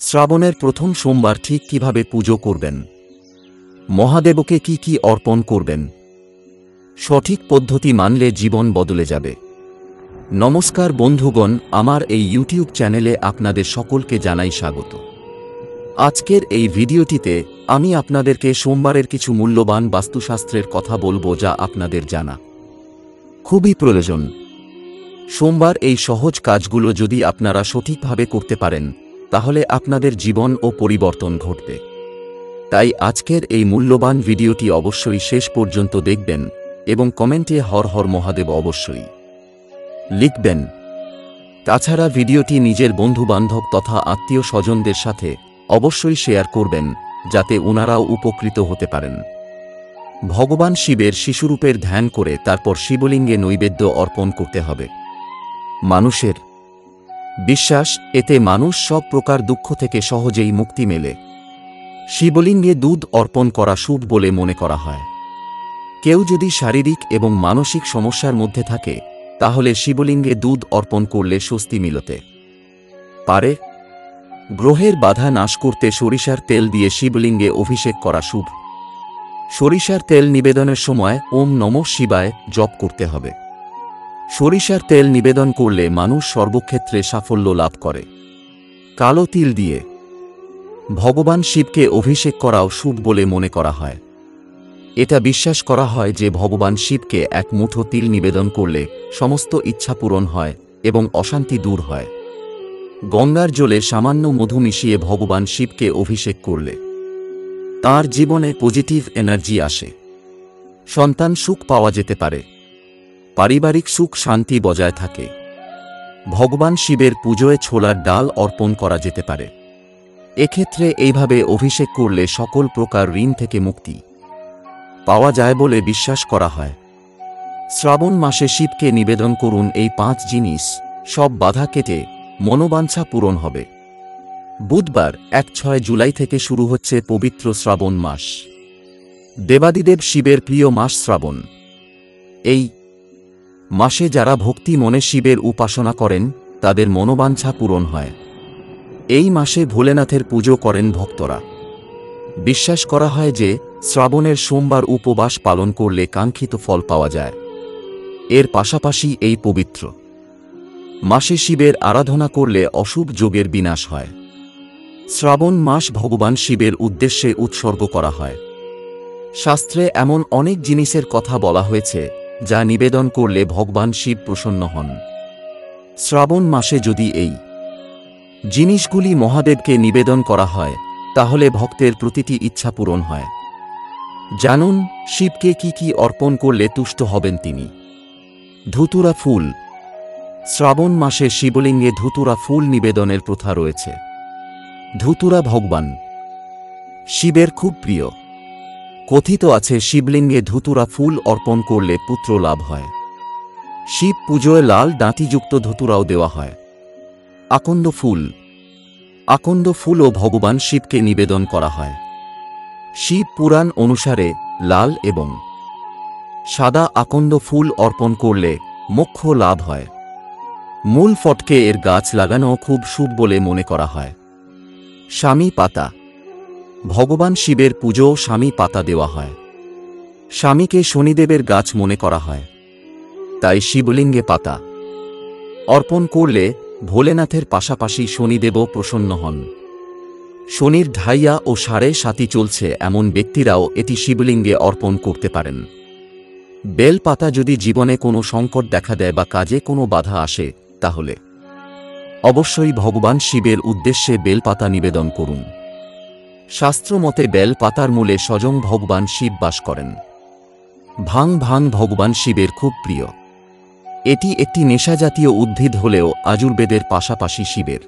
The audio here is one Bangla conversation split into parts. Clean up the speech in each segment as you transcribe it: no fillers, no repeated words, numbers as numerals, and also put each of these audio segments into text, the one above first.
শ্রাবণের প্রথম সোমবার ঠিক কিভাবে পুজো করবেন, মহাদেবকে কি কি অর্পণ করবেন, সঠিক পদ্ধতি মানলে জীবন বদলে যাবে। নমস্কার বন্ধুগণ, আমার এই ইউটিউব চ্যানেলে আপনাদের সকলকে জানাই স্বাগত। আজকের এই ভিডিওটিতে আমি আপনাদেরকে সোমবারের কিছু মূল্যবান বাস্তুশাস্ত্রের কথা বলবো, যা আপনাদের জানা খুবই প্রয়োজন। সোমবার এই সহজ কাজগুলো যদি আপনারা সঠিকভাবে করতে পারেন, তাহলে আপনাদের জীবন ও পরিবর্তন ঘটবে। তাই আজকের এই মূল্যবান ভিডিওটি অবশ্যই শেষ পর্যন্ত দেখবেন এবং কমেন্টে হর হর মহাদেব অবশ্যই লিখবেন। তাছাড়া ভিডিওটি নিজের বন্ধুবান্ধব তথা আত্মীয় স্বজনদের সাথে অবশ্যই শেয়ার করবেন, যাতে ওনারাও উপকৃত হতে পারেন। ভগবান শিবের শিশুরূপের ধ্যান করে তারপর শিবলিঙ্গে নৈবেদ্য অর্পণ করতে হবে। মানুষের বিশ্বাস, এতে মানুষ সব প্রকার দুঃখ থেকে সহজেই মুক্তি মেলে। শিবলিঙ্গে দুধ অর্পণ করা শুভ বলে মনে করা হয়। কেউ যদি শারীরিক এবং মানসিক সমস্যার মধ্যে থাকে, তাহলে শিবলিঙ্গে দুধ অর্পণ করলে স্বস্তি মিলতে পারে। গ্রহের বাধা নাশ করতে সরিষার তেল দিয়ে শিবলিঙ্গে অভিষেক করা শুভ। সরিষার তেল নিবেদনের সময় ওম নমঃ শিবায় জপ করতে হবে। সরিষার তেল নিবেদন করলে মানুষ সর্বক্ষেত্রে সাফল্য লাভ করে। কালো তিল দিয়ে ভগবান শিবকে অভিষেক করাও শুভ বলে মনে করা হয়। এটা বিশ্বাস করা হয় যে ভগবান শিবকে এক মুঠো তিল নিবেদন করলে সমস্ত ইচ্ছা পূরণ হয় এবং অশান্তি দূর হয়। গঙ্গার জলে সামান্য মধু মিশিয়ে ভগবান শিবকে অভিষেক করলে তাঁর জীবনে পজিটিভ এনার্জি আসে। সন্তান সুখ পাওয়া যেতে পারে। পারিবারিক সুখ শান্তি বজায় থাকে। ভগবান শিবের পুজোয় ছোলার ডাল অর্পণ করা যেতে পারে। এক্ষেত্রে এইভাবে অভিষেক করলে সকল প্রকার ঋণ থেকে মুক্তি পাওয়া যায় বলে বিশ্বাস করা হয়। শ্রাবণ মাসে শিবকে নিবেদন করুন এই 5 জিনিস, সব বাধা কেটে মনোবাঞ্ছা পূরণ হবে। বুধবার 1-6 জুলাই থেকে শুরু হচ্ছে পবিত্র শ্রাবণ মাস। দেবাদিদেব শিবের প্রিয় মাস শ্রাবণ। এই মাসে যারা ভক্তি মনে শিবের উপাসনা করেন, তাদের মনোবাঞ্ছা পূরণ হয়। এই মাসে ভোলেনাথের পুজো করেন ভক্তরা। বিশ্বাস করা হয় যে শ্রাবণের সোমবার উপবাস পালন করলে কাঙ্ক্ষিত ফল পাওয়া যায়। এর পাশাপাশি এই পবিত্র মাসে শিবের আরাধনা করলে অশুভ যোগের বিনাশ হয়। শ্রাবণ মাস ভগবান শিবের উদ্দেশ্যে উৎসর্গ করা হয়। শাস্ত্রে এমন অনেক জিনিসের কথা বলা হয়েছে যা নিবেদন করলে ভগবান শিব প্রসন্ন হন। শ্রাবণ মাসে যদি এই জিনিসগুলি মহাদেবকে নিবেদন করা হয়, তাহলে ভক্তের প্রতিটি ইচ্ছা পূরণ হয়। জানুন শিবকে কি কি অর্পণ করলে তুষ্ট হবেন তিনি। ধুতুরা ফুল। শ্রাবণ মাসে শিবলিঙ্গে ধুতুরা ফুল নিবেদনের প্রথা রয়েছে। ধুতুরা ভগবান শিবের খুব প্রিয়। কথিত আছে শিবলিঙ্গে ধুতুরা ফুল অর্পণ করলে পুত্র লাভ হয়। শিব পুজোয় লাল ডাঁটিযুক্ত ধুতুরাও দেওয়া হয়। আকন্দ ফুল। আকন্দ ফুলও ভগবান শিবকে নিবেদন করা হয়। শিব পুরাণ অনুসারে লাল এবং সাদা আকন্দ ফুল অর্পণ করলে মোক্ষ লাভ হয়। মূল ফটকে এর গাছ লাগানো খুব শুভ বলে মনে করা হয়। স্বামী পাতা। ভগবান শিবের পুজোও স্বামী পাতা দেওয়া হয়। স্বামীকে শনিদেবের গাছ মনে করা হয়, তাই শিবলিঙ্গে পাতা অর্পণ করলে ভোলেনাথের পাশাপাশি শনিদেবও প্রসন্ন হন। শনির ঢাইয়া ও 7.5 চলছে এমন ব্যক্তিরাও এটি শিবলিঙ্গে অর্পণ করতে পারেন। বেল পাতা যদি জীবনে কোনো সংকট দেখা দেয় বা কাজে কোনো বাধা আসে, তাহলে অবশ্যই ভগবান শিবের উদ্দেশ্যে বেলপাতা নিবেদন করুন। শাস্ত্রমতে বেল পাতার মূলে স্বয়ং ভগবান শিব বাস করেন। ভাং ভগবান শিবের খুব প্রিয়। এটি একটি নেশাজাতীয় উদ্ভিদ হলেও আযুর্বেদের পাশাপাশি শিবের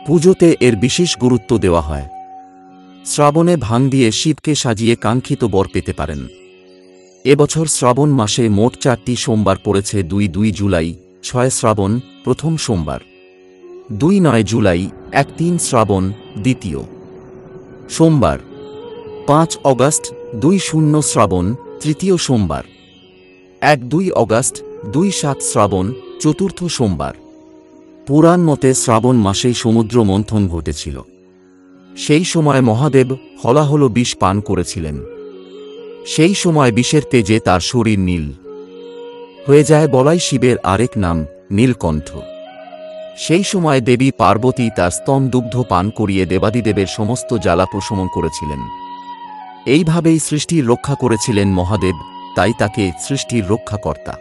পুজোতে এর বিশেষ গুরুত্ব দেওয়া হয়। শ্রাবণে ভাং দিয়ে শিবকে সাজিয়ে কাঙ্ক্ষিত বর পেতে পারেন। এবছর শ্রাবণ মাসে মোট 4টি সোমবার পড়েছে। 2 জুলাই, 6 শ্রাবণ প্রথম সোমবার, 2-9 জুলাই, 1-3 শ্রাবণ দ্বিতীয় সোমবার, 5 অগাস্ট 2-0 শ্রাবণ তৃতীয় সোমবার, 1-2 অগাস্ট 2-7 শ্রাবণ চতুর্থ সোমবার, পুরাণ মতে শ্রাবণ মাসেই সমুদ্র মন্থন ঘটেছিল। সেই সময় মহাদেব হলাহল বিষ পান করেছিলেন। সেই সময় বিষের তেজে তার শরীর নীল হয়ে যায় বলাই শিবের আরেক নাম নীলকণ্ঠ। সেই সময় দেবী পার্বতী তার স্তন দুগ্ধ পান করিয়ে দেবাদিদেবের সমস্ত জ্বালা প্রশমন করেছিলেন। এইভাবেই সৃষ্টির রক্ষা করেছিলেন মহাদেব, তাই তাকে সৃষ্টির রক্ষাকর্তা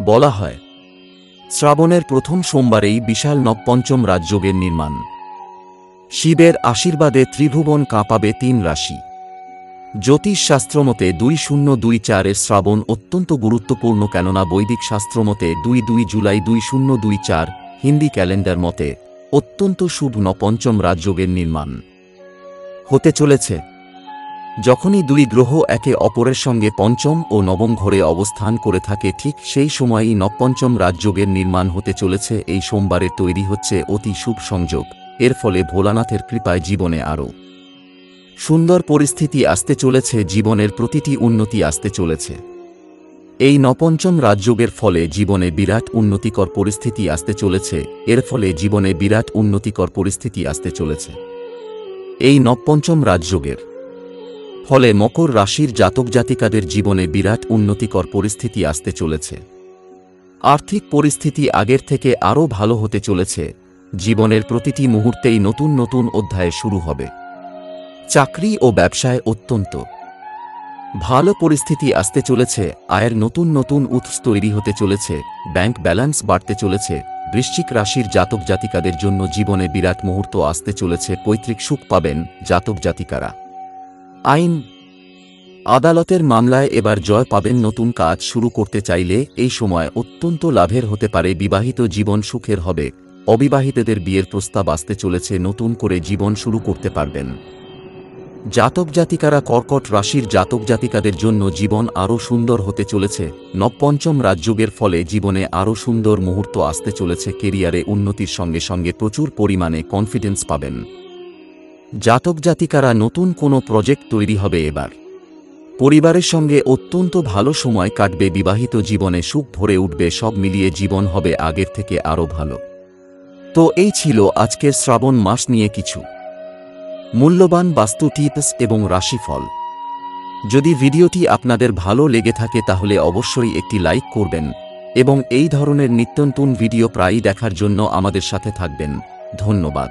বলা হয়। শ্রাবণের প্রথম সোমবারেই বিশাল নবপঞ্চম রাজযোগের নির্মাণ। শিবের আশীর্বাদে ত্রিভুবন কাঁপাবে ৩ রাশি। জ্যোতিষ শাস্ত্রমতে 2024-এর শ্রাবণ অত্যন্ত গুরুত্বপূর্ণ, কেননা বৈদিক শাস্ত্রমতে 22 জুলাই 2024, হিন্দি ক্যালেন্ডার মতে অত্যন্ত শুভ নবপঞ্চম রাজযোগের নির্মাণ হতে চলেছে। যখনই 2 গ্রহ একে অপরের সঙ্গে পঞ্চম ও নবম ঘরে অবস্থান করে থাকে, ঠিক সেই সময়ই নবপঞ্চম রাজযোগের নির্মাণ হতে চলেছে। এই সোমবারে তৈরি হচ্ছে অতি শুভ সংযোগ। এর ফলে ভোলানাথের কৃপায় জীবনে আরও সুন্দর পরিস্থিতি আসতে চলেছে, জীবনের প্রতিটি উন্নতি আসতে চলেছে। এই নবপঞ্চম রাজযোগের ফলে জীবনে বিরাট উন্নতিকর পরিস্থিতি আসতে চলেছে। এর ফলে জীবনে বিরাট উন্নতিকর পরিস্থিতি আসতে চলেছে। এই নবপঞ্চম রাজযোগের ফলে মকর রাশির জাতক জাতিকাদের জীবনে বিরাট উন্নতিকর পরিস্থিতি আসতে চলেছে। আর্থিক পরিস্থিতি আগের থেকে আরও ভালো হতে চলেছে। জীবনের প্রতিটি মুহূর্তেই নতুন নতুন অধ্যায় শুরু হবে। চাকরি ও ব্যবসায় অত্যন্ত ভালো পরিস্থিতি আসতে চলেছে। আয়ের নতুন নতুন উৎস তৈরি হতে চলেছে। ব্যাংক ব্যালেন্স বাড়তে চলেছে। বৃশ্চিক রাশির জাতক জাতিকাদের জন্য জীবনে বিরাট মুহূর্ত আসতে চলেছে। পৈতৃক সুখ পাবেন জাতক জাতিকারা। আইন আদালতের মামলায় এবার জয় পাবেন। নতুন কাজ শুরু করতে চাইলে এই সময় অত্যন্ত লাভের হতে পারে। বিবাহিত জীবন সুখের হবে। অবিবাহিতদের বিয়ের প্রস্তাব আসতে চলেছে। নতুন করে জীবন শুরু করতে পারবেন। জাতক জাতিকারা কর্কট রাশির জাতক জাতিকাদের জন্য জীবন আরও সুন্দর হতে চলেছে। নবপঞ্চম রাজযোগের ফলে জীবনে আরও সুন্দর মুহূর্ত আসতে চলেছে। কেরিয়ারে উন্নতির সঙ্গে সঙ্গে প্রচুর পরিমাণে কনফিডেন্স পাবেন। জাতক জাতিকারা নতুন কোনো প্রজেক্ট তৈরি হবে এবার। পরিবারের সঙ্গে অত্যন্ত ভালো সময় কাটবে। বিবাহিত জীবনে সুখ ভরে উঠবে। সব মিলিয়ে জীবন হবে আগের থেকে আরও ভালো। তো এই ছিল আজকের শ্রাবণ মাস নিয়ে কিছু মূল্যবান বাস্তু টিপস এবং রাশিফল। যদি ভিডিওটি আপনাদের ভালো লেগে থাকে তাহলে অবশ্যই একটি লাইক করবেন এবং এই ধরনের নিত্যনতুন ভিডিও প্রায়ই দেখার জন্য আমাদের সাথে থাকবেন। ধন্যবাদ।